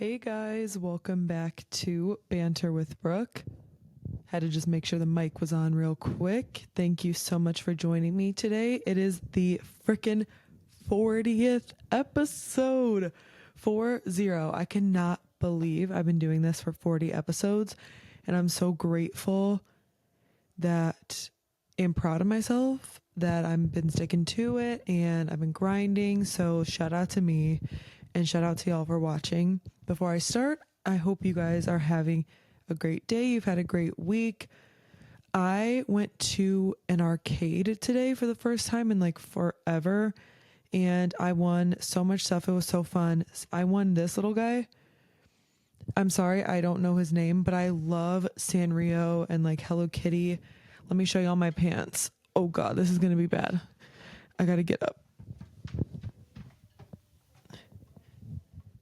Hey guys, welcome back to Banter with Brooke. Had to just make sure the mic was on real quick. Thank you so much for joining me today. It is the frickin' 40th episode. 40. I cannot believe I've been doing this for 40 episodes, and I'm so grateful that I'm proud of myself that I've been sticking to it and I've been grinding. So shout out to me and shout out to y'all for watching. Before I start, I hope you guys are having a great day. You've had a great week. I went to an arcade today for the first time in like forever, and I won so much stuff. It was so fun. I won this little guy. I'm sorry, I don't know his name, but I love Sanrio and like Hello Kitty. Let me show y'all my pants. Oh God, this is going to be bad. I got to get up.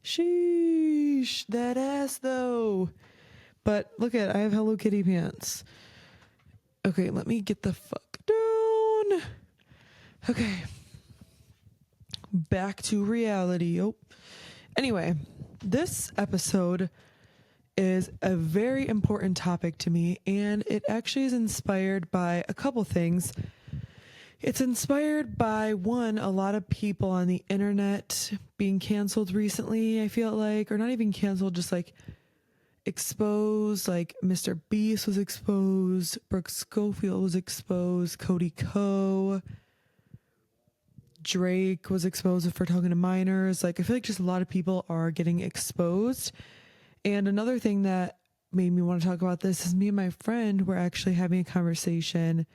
Sheesh, that ass though. But look at, I have Hello Kitty pants. Okay, let me get the fuck down. Okay. Back to reality. Oh. Anyway, this episode is a very important topic to me, and it actually is inspired by a couple things. It's inspired by, one, a lot of people on the internet being canceled recently, I feel like, or not even canceled, just like exposed. Like Mr. Beast was exposed, Brooke Schofield was exposed, Cody Ko, Drake was exposed for talking to minors. Like, I feel like just a lot of people are getting exposed. And another thing that made me want to talk about this is me and my friend were actually having a conversation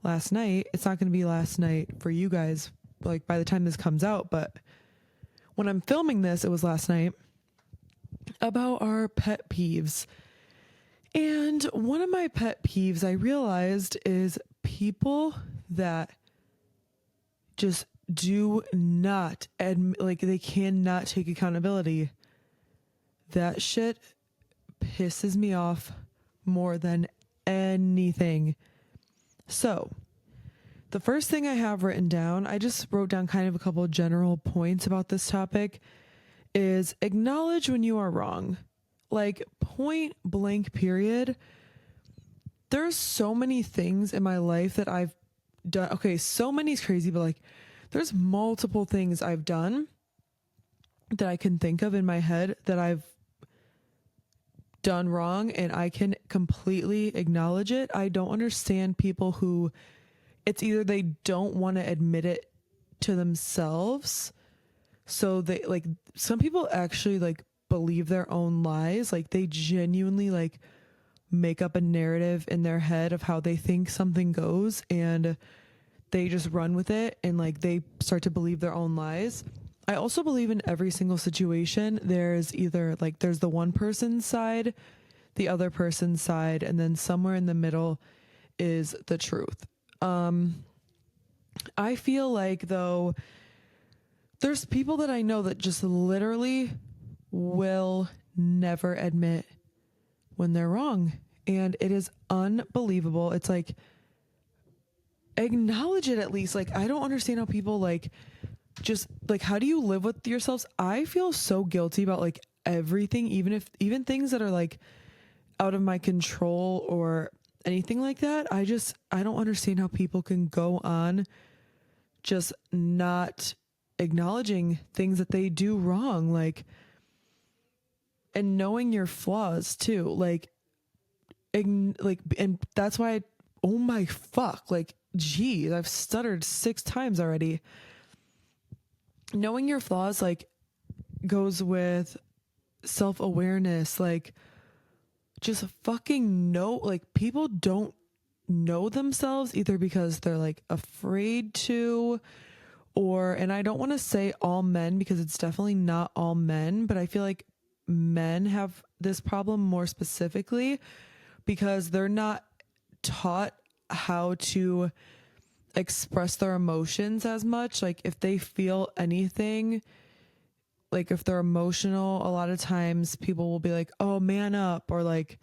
last night. It's not going to be last night for you guys, like by the time this comes out, but when I'm filming this, it was last night, about our pet peeves. And one of my pet peeves I realized is people that just do not admit, like they cannot take accountability. That shit pisses me off more than anything. So, the first thing I have written down, I just wrote down kind of a couple of general points about this topic, is acknowledge when you are wrong. Like, point blank period. There's so many things in my life that I've done. Okay, so many is crazy, but like, there's multiple things I've done that I can think of in my head that I've done wrong, and I can completely acknowledge it. I don't understand people who, it's either they don't want to admit it to themselves, so they, like, some people actually like believe their own lies. Like, they genuinely like make up a narrative in their head of how they think something goes, and they just run with it, and like they start to believe their own lies. I also believe in every single situation, there's either like, there's the one person's side, the other person's side, and then somewhere in the middle is the truth. I feel like, though, there's people that I know that just literally will never admit when they're wrong. And it is unbelievable. It's like, acknowledge it at least. Like, I don't understand how people like, just like, how do you live with yourselves? I feel so guilty about like everything, even things that are like out of my control or anything like that. I don't understand how people can go on just not acknowledging things that they do wrong, like, and knowing your flaws too, like, and that's why oh my fuck, like, geez, I've stuttered 6 times already. Knowing your flaws, like, goes with self-awareness. Like, just fucking know, like, people don't know themselves either because they're like afraid to, or, and I don't want to say all men because it's definitely not all men, but I feel like men have this problem more specifically because they're not taught how to express their emotions as much. Like, if they feel anything, like if they're emotional, a lot of times people will be like, oh, man up, or like,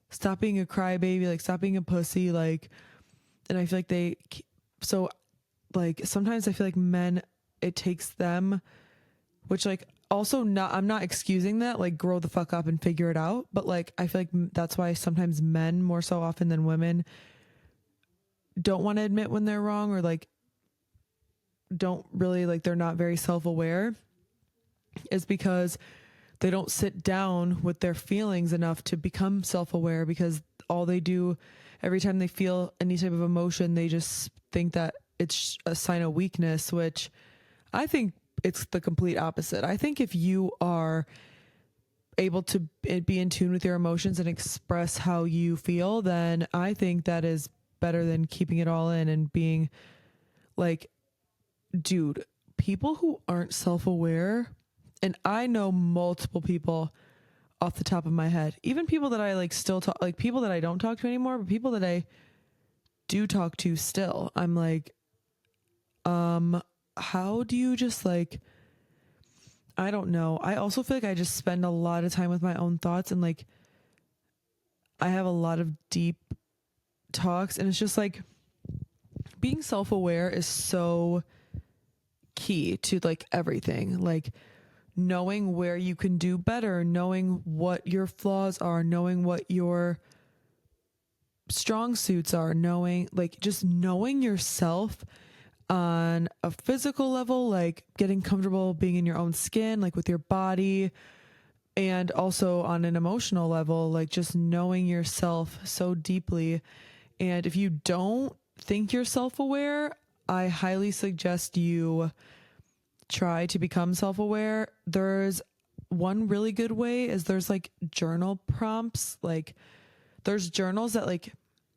stop being a crybaby, like, stop being a pussy, like, and I feel like so like, sometimes I feel like men, it takes them, which like also I'm not excusing that, like grow the fuck up and figure it out. But like, I feel like that's why sometimes men more so often than women don't want to admit when they're wrong, or like don't really, like, they're not very self-aware, is because they don't sit down with their feelings enough to become self-aware, because all they do every time they feel any type of emotion, they just think that it's a sign of weakness, which I think it's the complete opposite. I think if you are able to be in tune with your emotions and express how you feel, then I think that is better than keeping it all in and being like, dude, people who aren't self-aware, and I know multiple people off the top of my head, even people that I like still talk, like people that I don't talk to anymore, but people that I do talk to still, I'm like, how do you just like, I don't know. I also feel like I just spend a lot of time with my own thoughts, and like I have a lot of deep talks, and it's just like being self-aware is so key to like everything. Like knowing where you can do better, knowing what your flaws are, knowing what your strong suits are, knowing, like, just knowing yourself on a physical level, like getting comfortable being in your own skin, like with your body, and also on an emotional level, like just knowing yourself so deeply. And if you don't think you're self-aware, I highly suggest you try to become self-aware. There's one really good way is there's like journal prompts. Like there's journals that like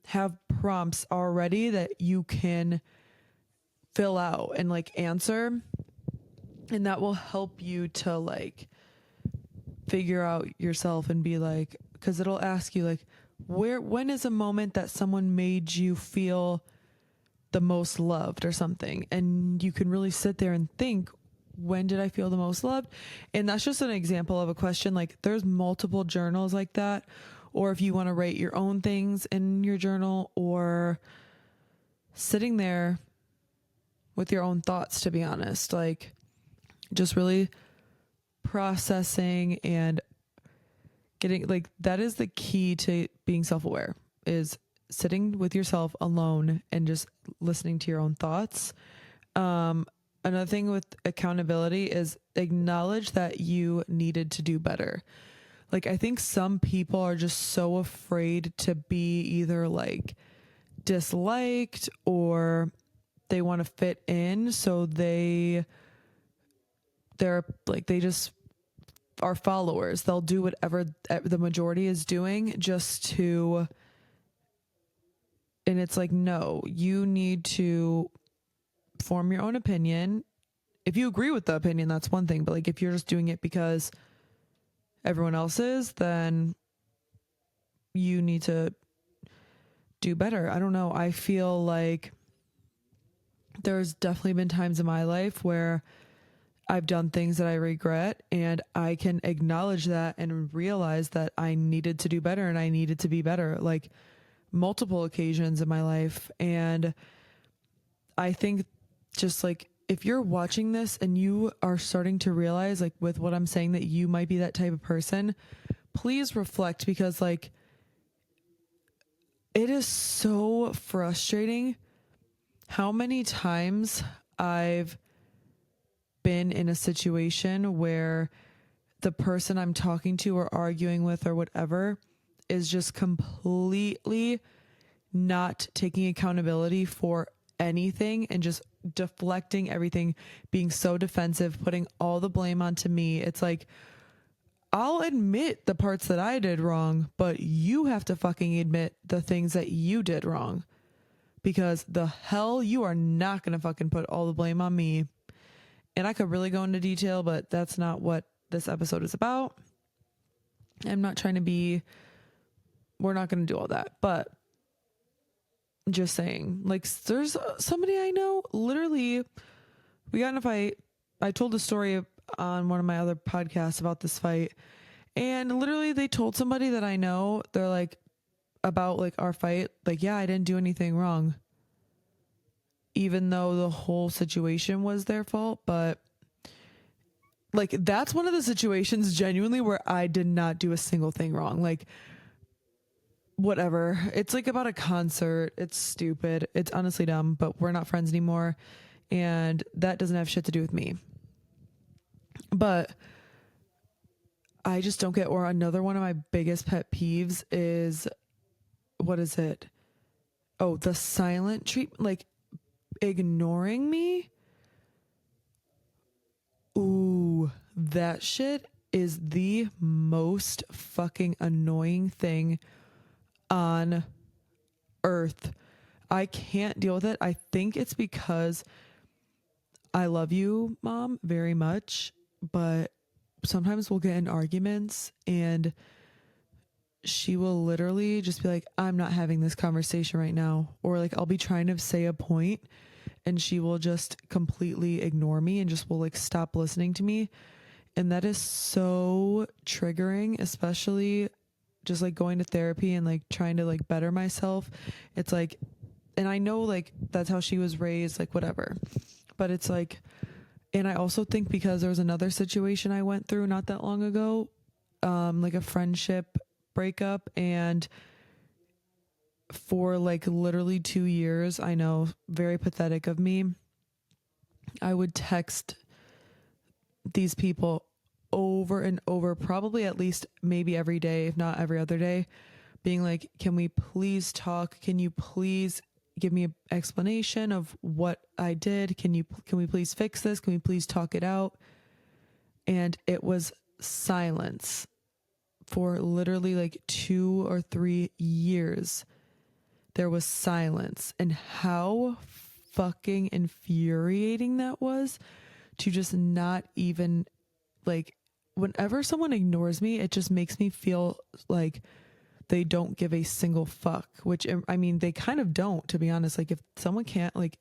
have prompts already that you can fill out and like answer, and that will help you to like figure out yourself and be like, because it'll ask you like, when is a moment that someone made you feel the most loved or something, and you can really sit there and think, when did I feel the most loved? And that's just an example of a question. Like there's multiple journals like that, or if you want to write your own things in your journal, or sitting there with your own thoughts, to be honest, like just really processing and getting, like, that is the key to being self-aware, is sitting with yourself alone and just listening to your own thoughts. Another thing with accountability is acknowledge that you needed to do better. Like, I think some people are just so afraid to be either like disliked or they want to fit in. So they're like, they just are followers. They'll do whatever the majority is doing just to, and it's like, no, you need to form your own opinion. If you agree with the opinion, that's one thing. But like, if you're just doing it because everyone else is, then you need to do better. I don't know. I feel like there's definitely been times in my life where I've done things that I regret, and I can acknowledge that and realize that I needed to do better and I needed to be better, like multiple occasions in my life. And I think just like, if you're watching this and you are starting to realize, like with what I'm saying, that you might be that type of person, please reflect, because like it is so frustrating how many times I've been in a situation where the person I'm talking to or arguing with or whatever is just completely not taking accountability for anything and just deflecting everything, being so defensive, putting all the blame onto me. It's like, I'll admit the parts that I did wrong, but you have to fucking admit the things that you did wrong, because the hell, you are not going to fucking put all the blame on me. And I could really go into detail, but that's not what this episode is about. I'm not trying to be, we're not going to do all that, but just saying, like, there's somebody I know, literally, we got in a fight. I told a story on one of my other podcasts about this fight, and literally they told somebody that I know, they're like, about like our fight, like, yeah, I didn't do anything wrong, even though the whole situation was their fault. But like, that's one of the situations genuinely where I did not do a single thing wrong. Like, whatever. It's like about a concert. It's stupid. It's honestly dumb, but we're not friends anymore. And that doesn't have shit to do with me. But I just don't get, or another one of my biggest pet peeves is, what is it? Oh, the silent treatment, like ignoring me. Ooh, that shit is the most fucking annoying thing on earth. I can't deal with it. I think it's because I love you, Mom, very much, but sometimes we'll get in arguments and she will literally just be like, I'm not having this conversation right now. Or like, I'll be trying to say a point and she will just completely ignore me and just will like stop listening to me. And that is so triggering, especially just like going to therapy and like trying to like better myself. It's like, and I know like that's how she was raised, like whatever, but it's like, and I also think because there was another situation I went through not that long ago, like a friendship breakup, and for like literally 2 years, I know, very pathetic of me, I would text these people over and over, probably at least maybe every day, if not every other day, being like, can we please talk? Can you please give me an explanation of what I did? Can we please fix this? Can we please talk it out? And it was silence for literally like 2 or 3 years. There was silence, and how fucking infuriating that was to just not even like, whenever someone ignores me, it just makes me feel like they don't give a single fuck, which I mean, they kind of don't, to be honest. Like if someone can't like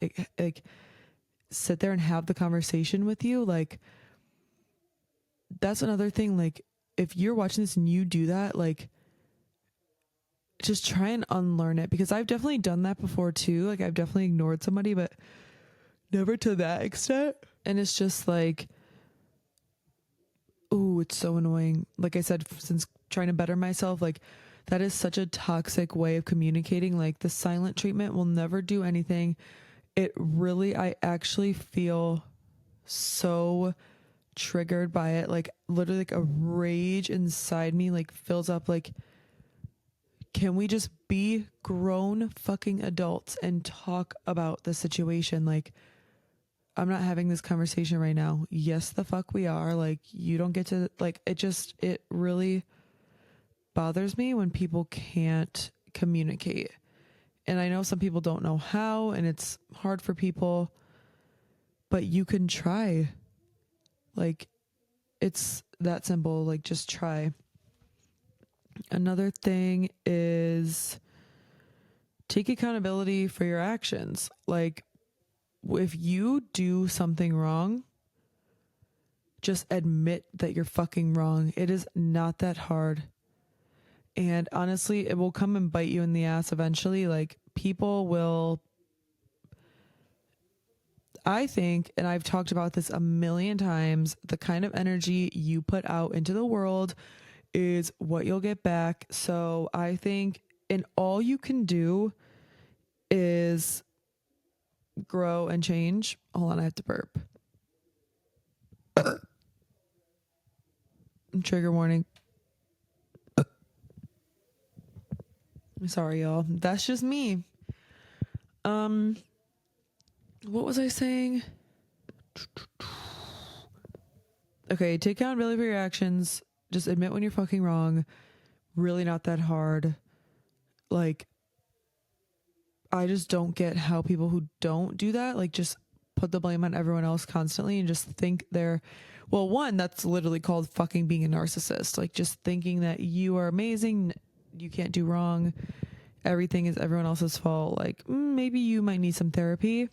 sit there and have the conversation with you, like that's another thing. Like if you're watching this and you do that, like just try and unlearn it, because I've definitely done that before too. Like I've definitely ignored somebody, but never to that extent. And it's just like, ooh, it's so annoying. Like I said, since trying to better myself, like that is such a toxic way of communicating. Like the silent treatment will never do anything. It really, I actually feel so triggered by it. Like literally like a rage inside me like fills up. Like, can we just be grown fucking adults and talk about the situation? Like, I'm not having this conversation right now. Yes, the fuck we are. Like, you don't get to, like, it really bothers me when people can't communicate. And I know some people don't know how, and it's hard for people, but you can try. Like, it's that simple. Like, just try. Another thing is take accountability for your actions. Like, if you do something wrong, just admit that you're fucking wrong. It is not that hard. And honestly, it will come and bite you in the ass eventually. Like, people will, I think, and I've talked about this a million times, the kind of energy you put out into the world is what you'll get back. So I think, and all you can do is grow and change. Hold on, I have to burp. Trigger warning. I'm sorry, y'all. That's just me. What was I saying? Okay, take accountability for your actions. Just admit when you're fucking wrong. Really not that hard. Like, I just don't get how people who don't do that, like, just put the blame on everyone else constantly and just think they're, well, one, that's literally called fucking being a narcissist. Like, just thinking that you are amazing, you can't do wrong, everything is everyone else's fault. Like, maybe you might need some therapy.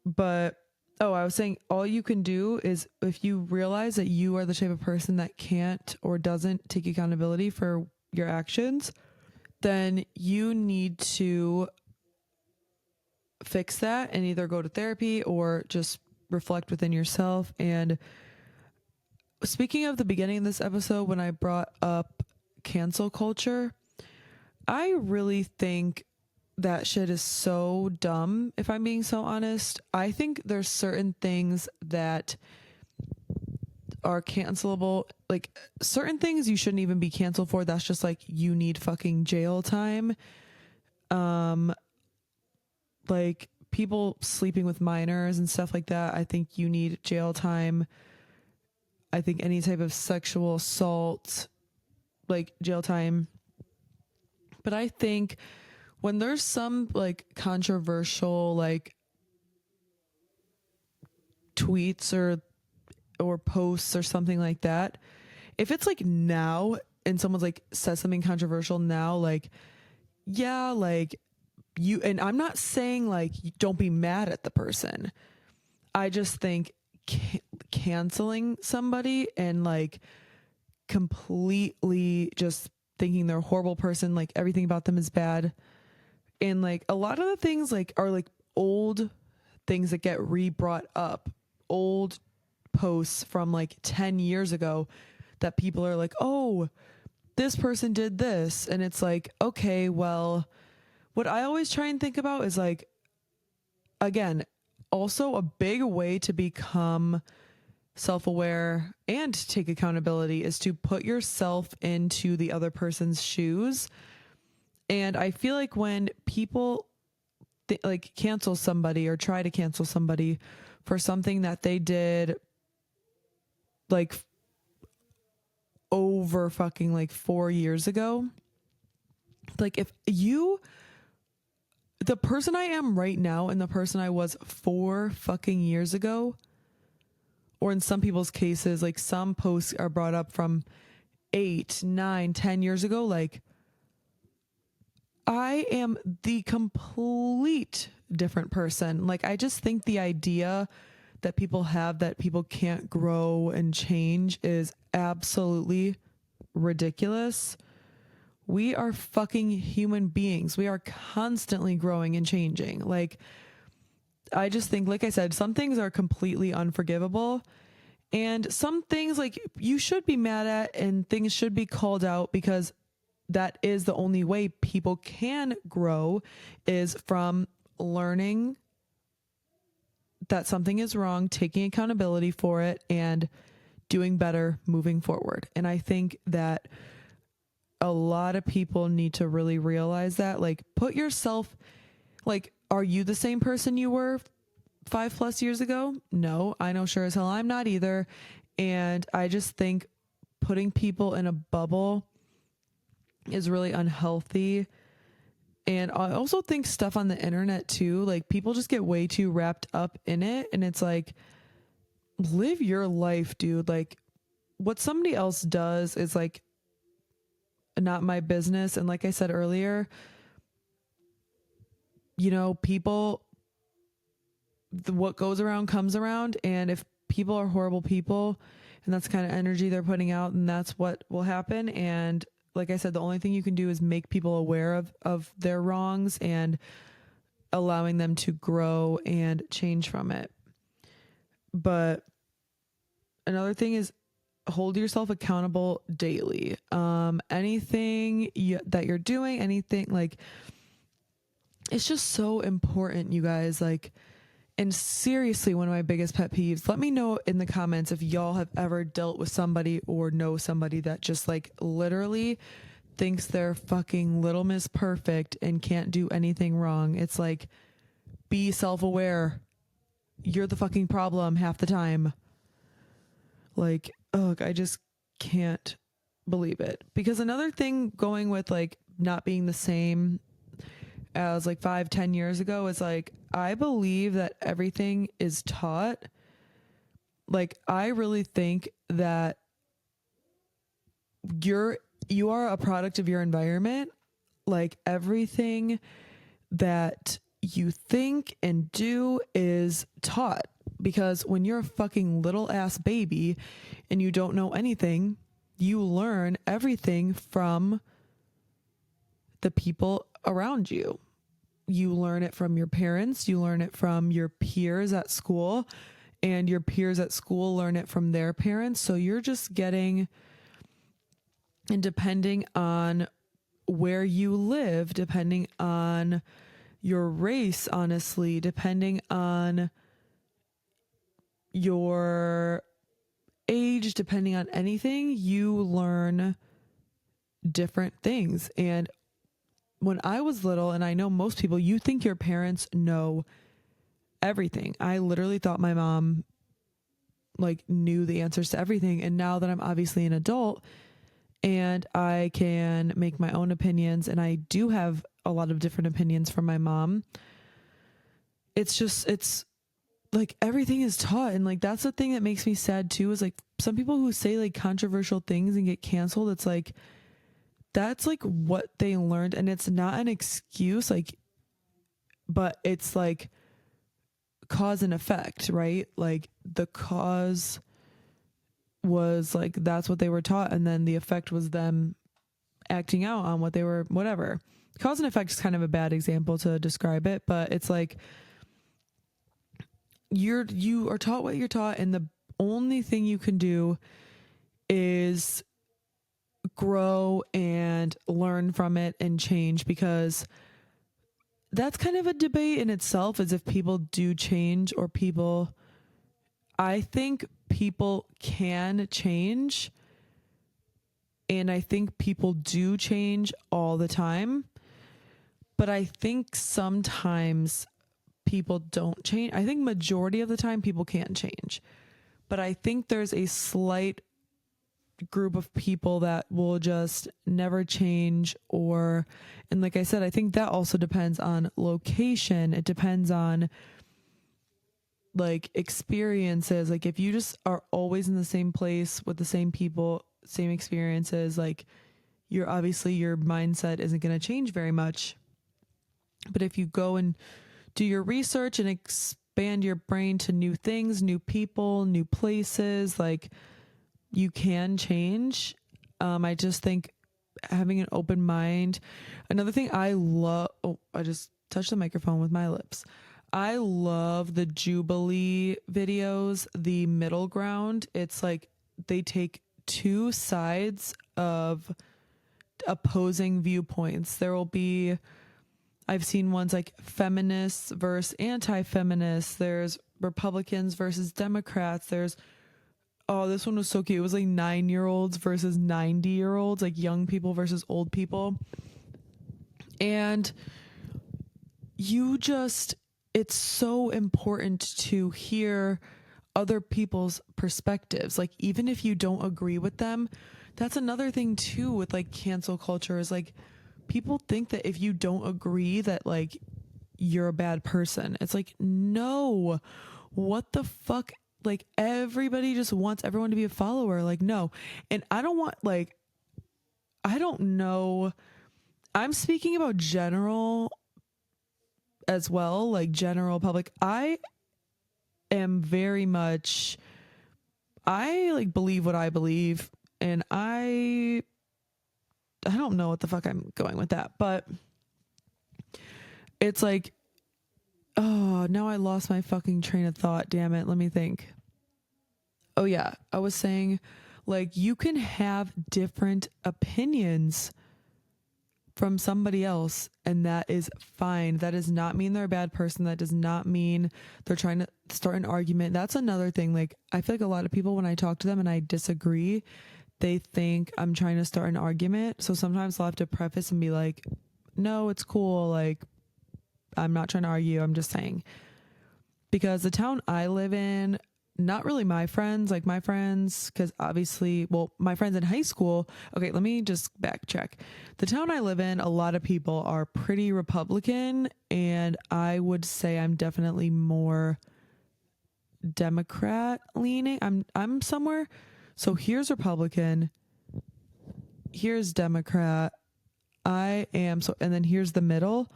But, oh, I was saying, all you can do is, if you realize that you are the type of person that can't or doesn't take accountability for your actions, then you need to fix that and either go to therapy or just reflect within yourself and speaking of the beginning of this episode, when I brought up cancel culture, I really think that shit is so dumb, if I'm being so honest. I think there's certain things that are cancelable, like certain things you shouldn't even be canceled for. That's just like, you need fucking jail time. Like people sleeping with minors and stuff like that, I think you need jail time. I think any type of sexual assault, like jail time. But I think when there's some like controversial like tweets or posts or something like that, if it's like now and someone's like says something controversial now, like, yeah, like you, and I'm not saying like don't be mad at the person. I just think canceling somebody and like completely just thinking they're a horrible person, like everything about them is bad. And like a lot of the things like are like old things that get re-brought up, old posts from like 10 years ago that people are like, oh, this person did this. And it's like, okay, well, what I always try and think about is like, again, also a big way to become self-aware and take accountability is to put yourself into the other person's shoes. And I feel like when people like cancel somebody or try to cancel somebody for something that they did like over fucking like 4 years ago, like if you, the person I am right now and the person I was 4 fucking years ago, or in some people's cases, like some posts are brought up from 8, 9, 10 years ago, like I am the complete different person. Like I just think the idea that people have that people can't grow and change is absolutely ridiculous. We are fucking human beings. We are constantly growing and changing. Like, I just think, like I said, some things are completely unforgivable. And some things, like, you should be mad at and things should be called out, because that is the only way people can grow, is from learning that something is wrong, taking accountability for it, and doing better moving forward. And I think that a lot of people need to really realize that, like, put yourself, like, are you the same person you were 5+ years ago? No, I know sure as hell I'm not either. And I just think putting people in a bubble is really unhealthy. And I also think stuff on the internet too, like people just get way too wrapped up in it. And it's like, live your life, dude. Like what somebody else does is like not my business. And like I said earlier, you know, people, what goes around comes around. And if people are horrible people and that's the kind of energy they're putting out, and that's what will happen. And like I said, the only thing you can do is make people aware of their wrongs and allowing them to grow and change from it. But another thing is hold yourself accountable daily. Anything that you're doing, anything, like, it's just so important, you guys. Like, and seriously, one of my biggest pet peeves, let me know in the comments if y'all have ever dealt with somebody or know somebody that just like literally thinks they're fucking Little Miss Perfect and can't do anything wrong. It's like, be self-aware. You're the fucking problem half the time. Like, ugh, I just can't believe it. Because another thing going with like not being the same as like 5-10 years ago is like, I believe that everything is taught. Like, I really think that you are a product of your environment. Like, everything that you think and do is taught, because when you're a fucking little ass baby and you don't know anything, you learn everything from the people around you. You learn it from your parents, you learn it from your peers at school, and your peers at school learn it from their parents. So you're just getting, and depending on where you live, depending on your race, honestly, depending on your age, depending on anything, you learn different things. And when I was little, and I know most people, you think your parents know everything. I literally thought my mom like knew the answers to everything. And now that I'm obviously an adult and I can make my own opinions, and I do have a lot of different opinions from my mom, it's like everything is taught. And like that's the thing that makes me sad too, is like some people who say like controversial things and get canceled, it's like that's like what they learned, and it's not an excuse, like, but it's like cause and effect, right? Like the cause was like that's what they were taught, and then the effect was them acting out on what they were, whatever. Cause and effect is kind of a bad example to describe it, but it's like you are taught what you're taught, and the only thing you can do is grow and learn from it and change, because that's kind of a debate in itself, as if people do change or people, I think people can change, and I think people do change all the time, but I think sometimes people don't change. I think majority of the time people can change, but I think there's a slight group of people that will just never change. Or, and like I said, I think that also depends on location. It depends on like experiences. Like if you just are always in the same place with the same people, same experiences, like you're obviously, your mindset isn't going to change very much. But if you go and do your research and expand your brain to new things, new people, new places, like you can change. I just think having an open mind. Another thing I love, oh, I just touched the microphone with my lips. I love the Jubilee videos, the middle ground. It's like they take two sides of opposing viewpoints. There will be, I've seen ones like feminists versus anti-feminists. There's Republicans versus Democrats. There's, oh, this one was so cute. It was like 9-year-olds versus 90-year-olds, like young people versus old people. And you just, it's so important to hear other people's perspectives. Like, even if you don't agree with them, that's another thing too with like cancel culture, is like people think that if you don't agree that like you're a bad person. It's like, no, what the fuck? Like everybody just wants everyone to be a follower. Like, no. And I don't want, like, I don't know. I'm speaking about general as well, like general public. I am very much, I like believe what I believe, and I don't know what the fuck I'm going with that, but it's like, oh, now I lost my fucking train of thought. Damn it. Let me think. Oh yeah. I was saying, like, you can have different opinions from somebody else, and that is fine. That does not mean they're a bad person. That does not mean they're trying to start an argument. That's another thing. Like, I feel like a lot of people, when I talk to them and I disagree, they think I'm trying to start an argument. So sometimes I'll have to preface and be like, no, it's cool. Like, I'm not trying to argue. I'm just saying. Because the town I live in, not really my friends, like my friends, because obviously, well, my friends in high school. Okay, let me just backtrack. The town I live in, a lot of people are pretty Republican, and I would say I'm definitely more Democrat leaning. I'm somewhere. So here's Republican, here's Democrat. I am so, and then here's the middle.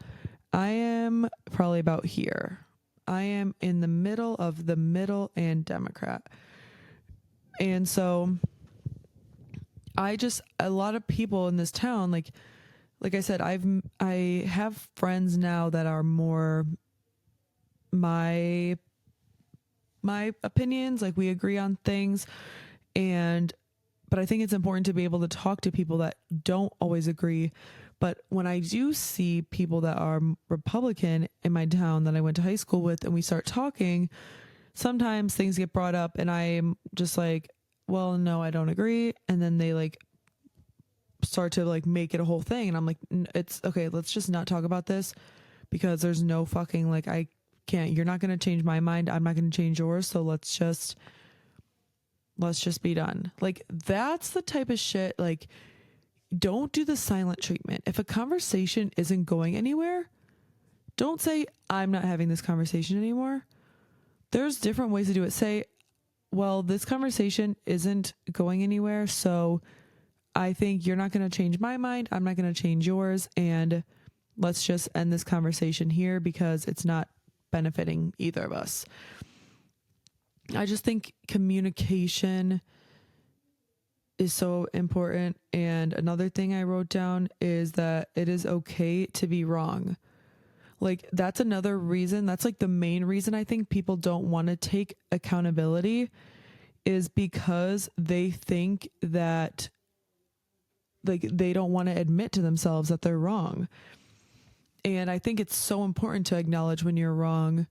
I am probably about here. I am in the middle of the middle and Democrat. And so a lot of people in this town, like I said, I have friends now that are more my my opinions. Like, we agree on things, but I think it's important to be able to talk to people that don't always agree. But when I do see people that are Republican in my town that I went to high school with, and we start talking, sometimes things get brought up and I'm just like, well, no, I don't agree. And then they like start to like make it a whole thing. And I'm like, it's okay. Let's just not talk about this, because there's no fucking, like, I can't, you're not going to change my mind. I'm not going to change yours. So let's just be done. Like, that's the type of shit. Like, don't do the silent treatment. If a conversation isn't going anywhere, don't say, I'm not having this conversation anymore. There's different ways to do it. Say, well, this conversation isn't going anywhere, so I think you're not going to change my mind. I'm not going to change yours. And let's just end this conversation here, because it's not benefiting either of us. I just think communication is so important. And another thing I wrote down is that it is okay to be wrong. Like, that's another reason. That's like the main reason I think people don't want to take accountability, is because they think that, like, they don't want to admit to themselves that they're wrong. And I think it's so important to acknowledge when you're wrong,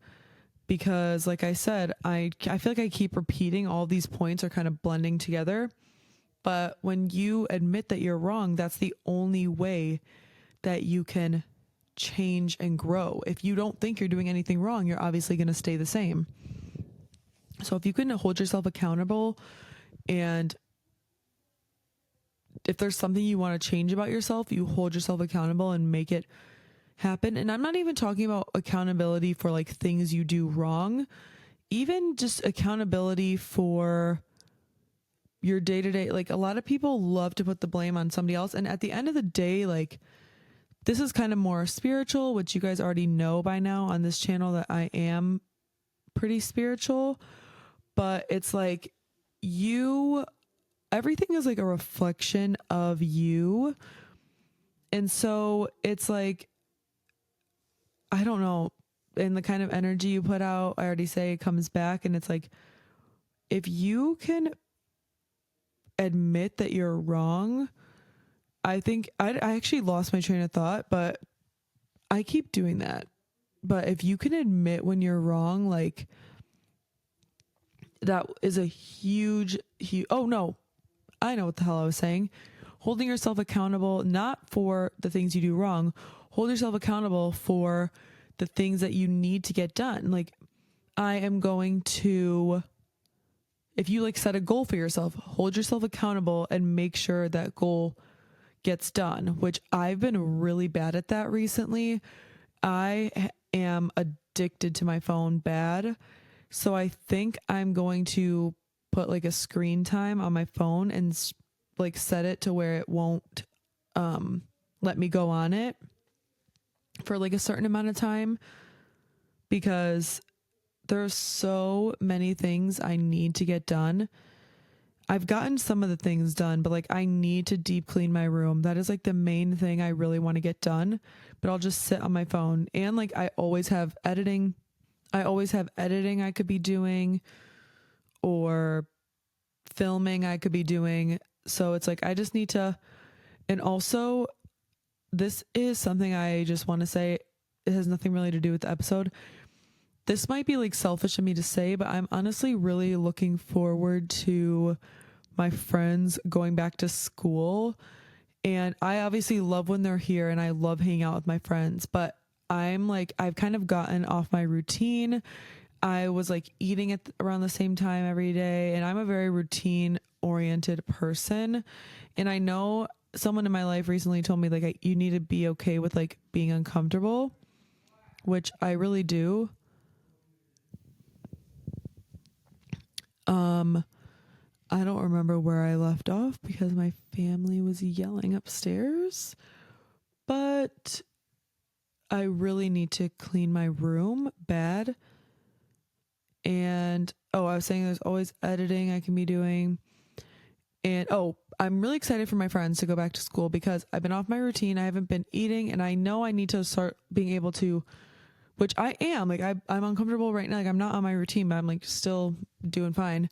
because like I said, I feel like I keep repeating all these points are kind of blending together. But when you admit that you're wrong, that's the only way that you can change and grow. If you don't think you're doing anything wrong, you're obviously going to stay the same. So if you can hold yourself accountable, and if there's something you want to change about yourself, you hold yourself accountable and make it happen. And I'm not even talking about accountability for like things you do wrong, even just accountability for your day-to-day. Like, a lot of people love to put the blame on somebody else. And at the end of the day, like, this is kind of more spiritual, which you guys already know by now on this channel that I am pretty spiritual. But it's like, everything is like a reflection of you. And so it's like, I don't know, and the kind of energy you put out, I already say it comes back. And it's like, if you can admit that you're wrong, I think I actually lost my train of thought, but I keep doing that. But if you can admit when you're wrong, like, that is a huge, oh no, I know what the hell I was saying. Holding yourself accountable, not for the things you do wrong, hold yourself accountable for the things that you need to get done. Like, I am going to, if you like set a goal for yourself, hold yourself accountable and make sure that goal gets done, which I've been really bad at that recently. I am addicted to my phone bad. So I think I'm going to put like a screen time on my phone and like set it to where it won't let me go on it for like a certain amount of time, because there's so many things I need to get done. I've gotten some of the things done, but like, I need to deep clean my room. That is like the main thing I really want to get done, but I'll just sit on my phone. And like, I always have editing I could be doing, or filming I could be doing. So it's like, I just need to, and also this is something I just want to say. It has nothing really to do with the episode. This might be like selfish of me to say, but I'm honestly really looking forward to my friends going back to school. And I obviously love when they're here and I love hanging out with my friends, but I'm like, I've kind of gotten off my routine. I was like eating at around the same time every day, and I'm a very routine oriented person. And I know someone in my life recently told me like, you need to be okay with like being uncomfortable, which I really do. I don't remember where I left off because my family was yelling upstairs, but I really need to clean my room bad. And I was saying there's always editing I can be doing. And I'm really excited for my friends to go back to school because I've been off my routine. I haven't been eating, and I know I need to start being able to which I am. Like I'm uncomfortable right now. Like I'm not on my routine, but I'm like still doing fine.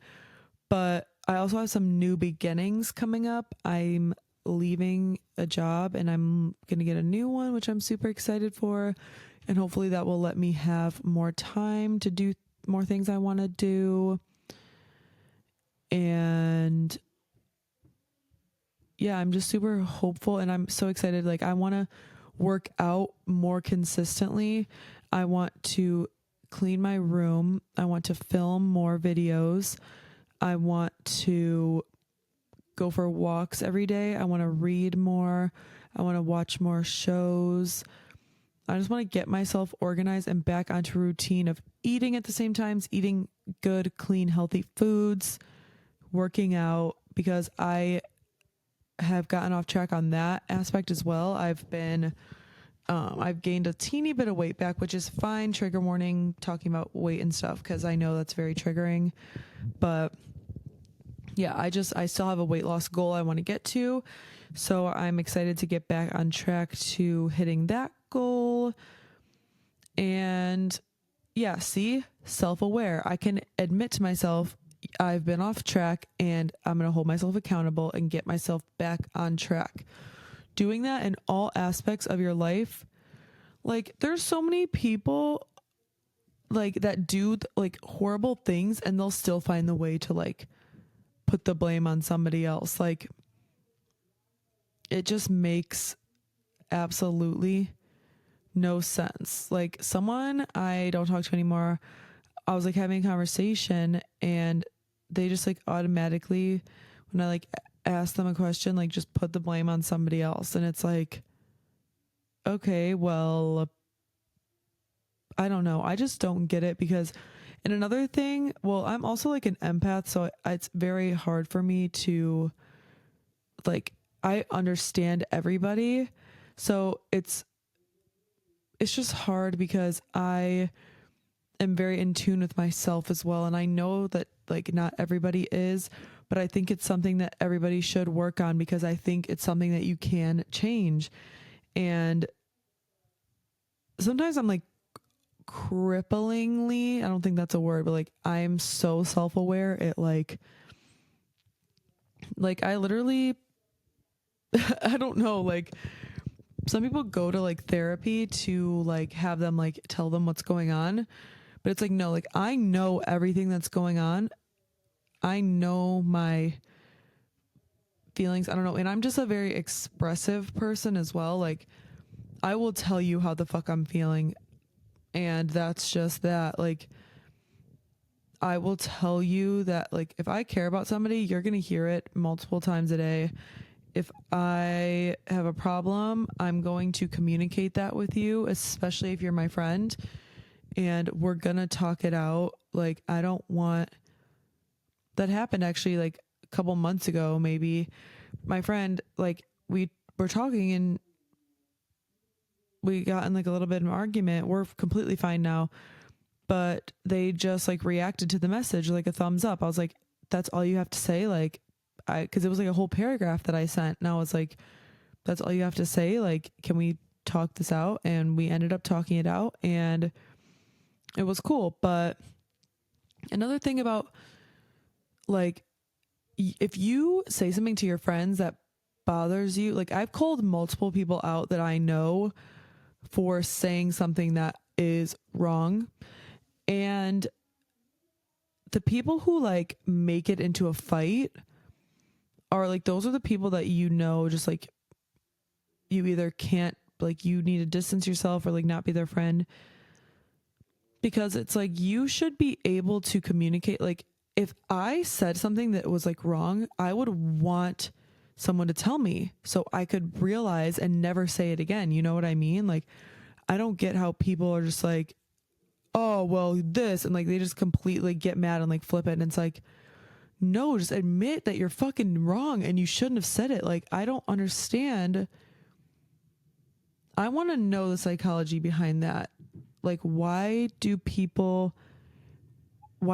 But I also have some new beginnings coming up. I'm leaving a job and I'm going to get a new one, which I'm super excited for. And hopefully that will let me have more time to do more things I want to do. And yeah, I'm just super hopeful and I'm so excited. Like I want to work out more consistently. I want to clean my room. I want to film more videos. I want to go for walks every day. I want to read more. I want to watch more shows. I just want to get myself organized and back onto a routine of eating at the same times, eating good, clean, healthy foods, working out, because I have gotten off track on that aspect as well. I've gained a teeny bit of weight back, which is fine. Trigger warning, talking about weight and stuff, because I know that's very triggering. But yeah, I still have a weight loss goal I want to get to. So I'm excited to get back on track to hitting that goal. And yeah, see, self-aware. I can admit to myself, I've been off track and I'm going to hold myself accountable and get myself back on track. Doing that in all aspects of your life. Like there's so many people like that do like horrible things and they'll still find the way to like put the blame on somebody else. Like it just makes absolutely no sense. Like someone I don't talk to anymore, I was like having a conversation and they just like automatically, when I like ask them a question, like just put the blame on somebody else. And it's like, okay, well, I don't know. I just don't get it because, and another thing, well, I'm also like an empath, so it's very hard for me to like, I understand everybody. So it's just hard because I am very in tune with myself as well. And I know that like not everybody is, but I think it's something that everybody should work on because I think it's something that you can change. And sometimes I'm like cripplingly, I don't think that's a word, but like I'm so self-aware. It like I literally, I don't know, like some people go to like therapy to like have them like tell them what's going on. But it's like, no, like I know everything that's going on. I know my feelings. I don't know. And I'm just a very expressive person as well. Like I will tell you how the fuck I'm feeling. And that's just that. Like I will tell you that like if I care about somebody, you're going to hear it multiple times a day. If I have a problem, I'm going to communicate that with you, especially if you're my friend. And we're going to talk it out. Like, I don't want that happened actually like a couple months ago, maybe my friend, like we were talking and we got in like a little bit of an argument. We're completely fine now, but they just like reacted to the message, like a thumbs up. I was like, that's all you have to say. Like cause it was like a whole paragraph that I sent. And I was like, that's all you have to say. Like, can we talk this out? And we ended up talking it out and it was cool. But another thing about like, if you say something to your friends that bothers you, like I've called multiple people out that I know for saying something that is wrong. And the people who like make it into a fight are like, those are the people that, you know, just like you either can't, like you need to distance yourself or like not be their friend, because it's like you should be able to communicate. Like if I said something that was like wrong, I would want someone to tell me so I could realize and never say it again. You know what I mean? Like I don't get how people are just like, oh, well, this, and like they just completely get mad and like flip it. And it's like, no, just admit that you're fucking wrong and you shouldn't have said it. Like, I don't understand. I want to know the psychology behind that. Like, why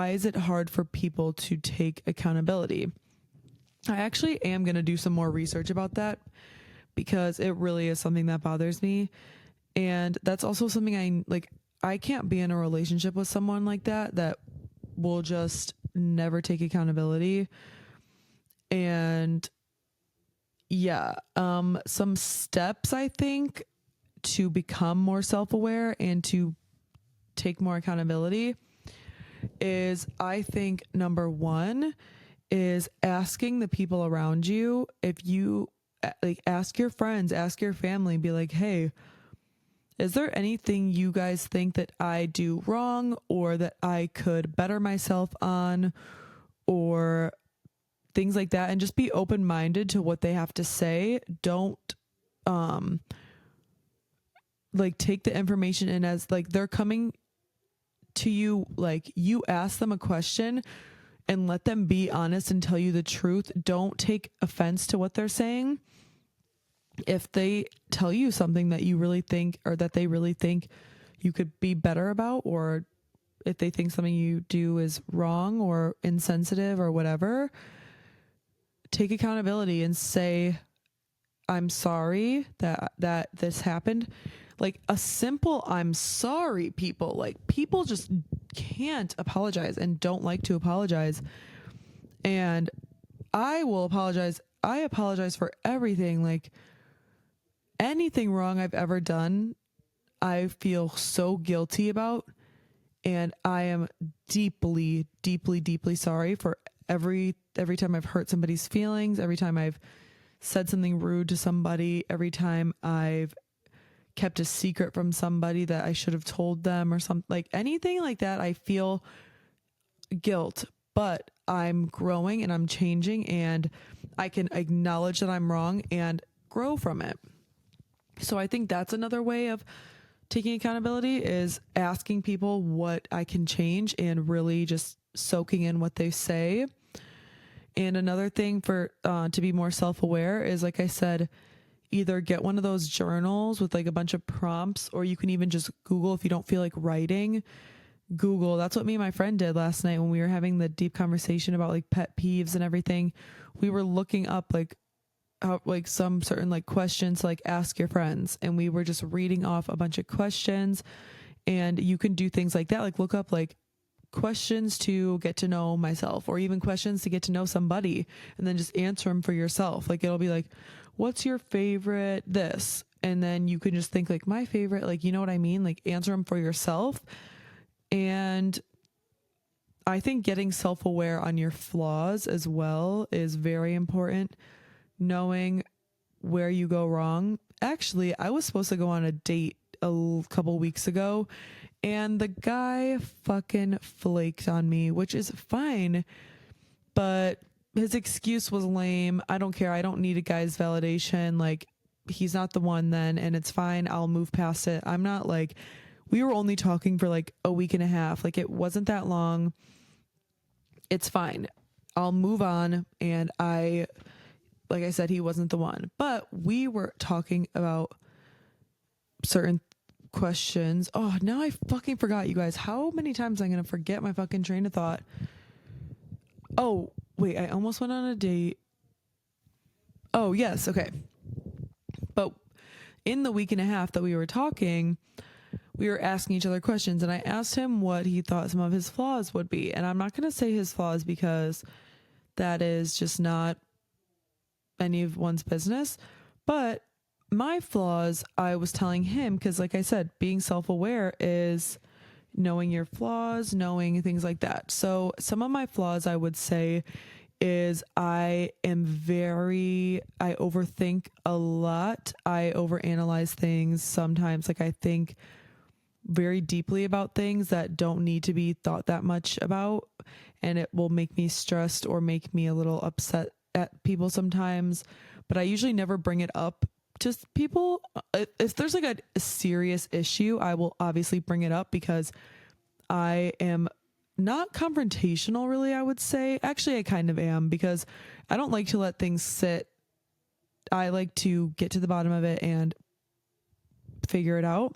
is it hard for people to take accountability? I actually am going to do some more research about that because it really is something that bothers me. And that's also something I can't be in a relationship with someone like that will just never take accountability. And yeah, some steps I think to become more self-aware and to take more accountability is, I think number one is asking the people around you. If you like, ask your friends, ask your family, be like, hey, is there anything you guys think that I do wrong or that I could better myself on, or things like that? And just be open-minded to what they have to say. Don't like take the information in as like they're coming to you, like you ask them a question and let them be honest and tell you the truth. Don't take offense to what they're saying. If they tell you something that you really think, or that they really think you could be better about, or if they think something you do is wrong or insensitive or whatever, take accountability and say, I'm sorry that this happened. Like a simple I'm sorry, people. Like people just can't apologize and don't like to apologize. And I will apologize. I apologize for everything. Like anything wrong I've ever done, I feel so guilty about. And I am deeply, deeply, deeply sorry for every time I've hurt somebody's feelings, every time I've said something rude to somebody, every time I've kept a secret from somebody that I should have told them, or something, like anything like that. I feel guilt, but I'm growing and I'm changing, and I can acknowledge that I'm wrong and grow from it. So I think that's another way of taking accountability, is asking people what I can change and really just soaking in what they say. And another thing for to be more self-aware is, like I said, either get one of those journals with like a bunch of prompts, or you can even just Google if you don't feel like writing. Google. That's what me and my friend did last night when we were having the deep conversation about like pet peeves and everything. We were looking up like some certain like questions to like ask your friends, and we were just reading off a bunch of questions. And you can do things like that, like look up like questions to get to know myself, or even questions to get to know somebody, and then just answer them for yourself. Like it'll be like, what's your favorite this? And then you can just think like, my favorite, like, you know what I mean? Like answer them for yourself. And I think getting self-aware on your flaws as well is very important. Knowing where you go wrong. Actually, I was supposed to go on a date a couple weeks ago, and the guy fucking flaked on me, which is fine, but his excuse was lame. I don't care. I don't need a guy's validation. Like, he's not the one then, and it's fine. I'll move past it. I'm not like, we were only talking for like a week and a half. Like, it wasn't that long. It's fine. I'll move on. And like I said, he wasn't the one, but we were talking about certain questions. Oh, now I fucking forgot, you guys. How many times I'm going to forget my fucking train of thought? Oh, wait, I almost went on a date. Oh, yes. Okay. But in the week and a half that we were talking, we were asking each other questions, and I asked him what he thought some of his flaws would be. And I'm not going to say his flaws because that is just not anyone's business, but my flaws, I was telling him, because like I said, being self-aware is knowing your flaws, knowing things like that. So some of my flaws, I would say, is I overthink a lot. I overanalyze things sometimes. Like I think very deeply about things that don't need to be thought that much about, and it will make me stressed or make me a little upset at people sometimes. But I usually never bring it up to people. If there's like a serious issue, I will obviously bring it up, because I am not confrontational, really, I would say. Actually, I kind of am, because I don't like to let things sit. I like to get to the bottom of it and figure it out.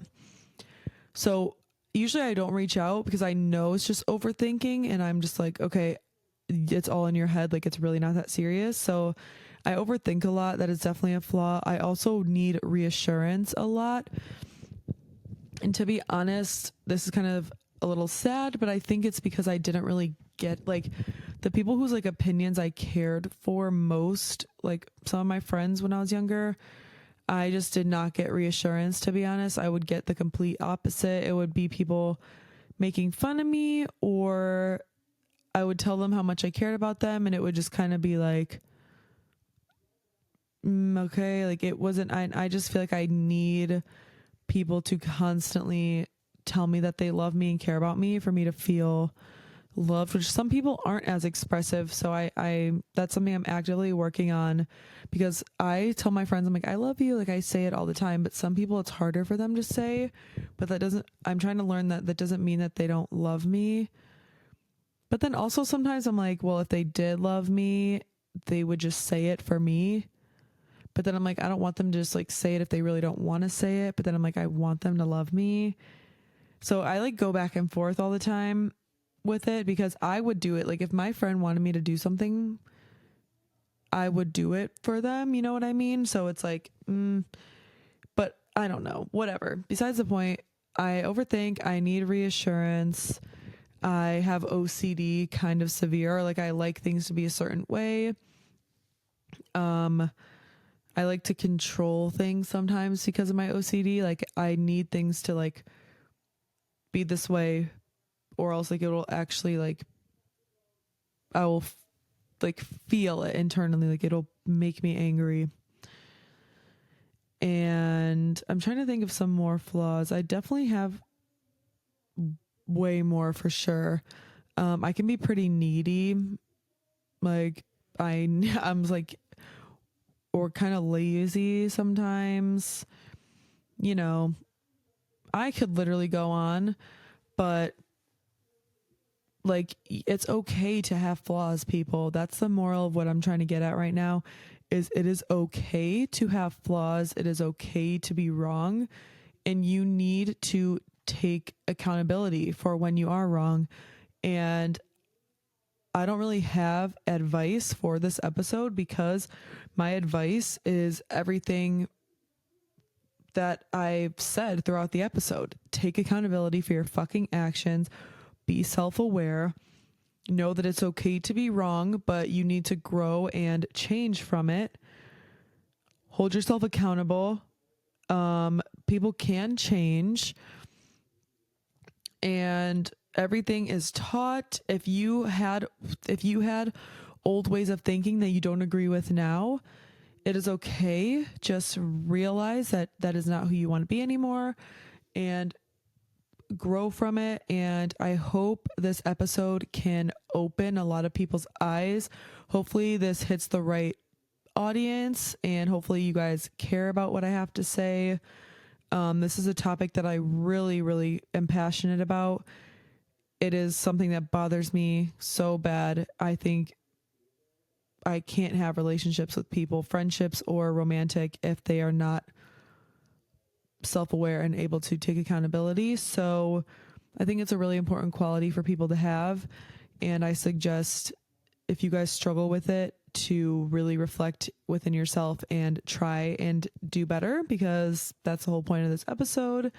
So usually I don't reach out, because I know it's just overthinking, and I'm just like, okay, it's all in your head. Like, it's really not that serious. So I overthink a lot. That is definitely a flaw. I also need reassurance a lot. And to be honest, this is kind of a little sad, but I think it's because I didn't really get like the people whose like opinions I cared for most, like some of my friends when I was younger. I just did not get reassurance, to be honest. I would get the complete opposite. It would be people making fun of me, or I would tell them how much I cared about them, and it would just kind of be like, okay, like it wasn't, I just feel like I need people to constantly tell me that they love me and care about me for me to feel loved, which some people aren't as expressive. So I that's something I'm actively working on, because I tell my friends, I'm like, I love you. Like I say it all the time, but some people it's harder for them to say, but I'm trying to learn that doesn't mean that they don't love me. But then also sometimes I'm like, well, if they did love me, they would just say it for me. But then I'm like, I don't want them to just like say it if they really don't want to say it. But then I'm like, I want them to love me. So I like go back and forth all the time with it, because I would do it. Like if my friend wanted me to do something, I would do it for them. You know what I mean? So it's like, but I don't know, whatever. Besides the point, I overthink. I need reassurance. I have OCD kind of severe. Like I like things to be a certain way. I like to control things sometimes because of my OCD. Like I need things to like be this way, or else like it'll actually like I will like feel it internally, like it'll make me angry. And I'm trying to think of some more flaws. I definitely have way more for sure. I can be pretty needy, like I'm like, or kind of lazy sometimes. You know, I could literally go on, but like it's okay to have flaws, people. That's the moral of what I'm trying to get at right now, is it is okay to have flaws. It is okay to be wrong, and you need to take accountability for when you are wrong. And I don't really have advice for this episode, because my advice is everything that I've said throughout the episode. Take accountability for your fucking actions. Be self-aware. Know that it's okay to be wrong, but you need to grow and change from it. Hold yourself accountable. People can change, and everything is taught. If you had old ways of thinking that you don't agree with now, it is okay. Just realize that that is not who you want to be anymore, and grow from it. And I hope this episode can open a lot of people's eyes. Hopefully this hits the right audience, and hopefully you guys care about what I have to say. This is a topic that I really, really am passionate about. It is something that bothers me so bad. I think I can't have relationships with people, friendships or romantic, if they are not self-aware and able to take accountability. So I think it's a really important quality for people to have. And I suggest, if you guys struggle with it, to really reflect within yourself and try and do better, because that's the whole point of this episode.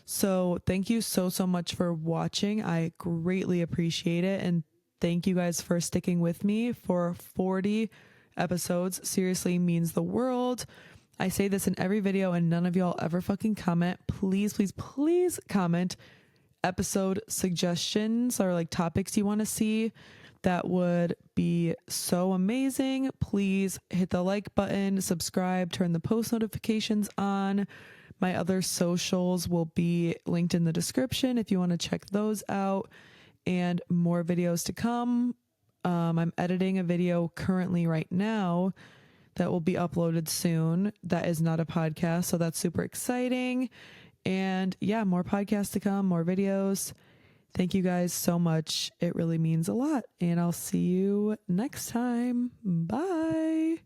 So thank you so much for watching. I greatly appreciate it. And thank you guys for sticking with me for 40 episodes. Seriously means the world. I say this in every video and none of y'all ever fucking comment. Please, please, please comment episode suggestions or like topics you want to see. That would be so amazing. Please hit the like button, subscribe, turn the post notifications on. My other socials will be linked in the description if you want to check those out, and more videos to come. I'm editing a video currently right now that will be uploaded soon. That is not a podcast, so that's super exciting. And yeah, more podcasts to come, more videos. Thank you guys so much. It really means a lot. And I'll see you next time. Bye.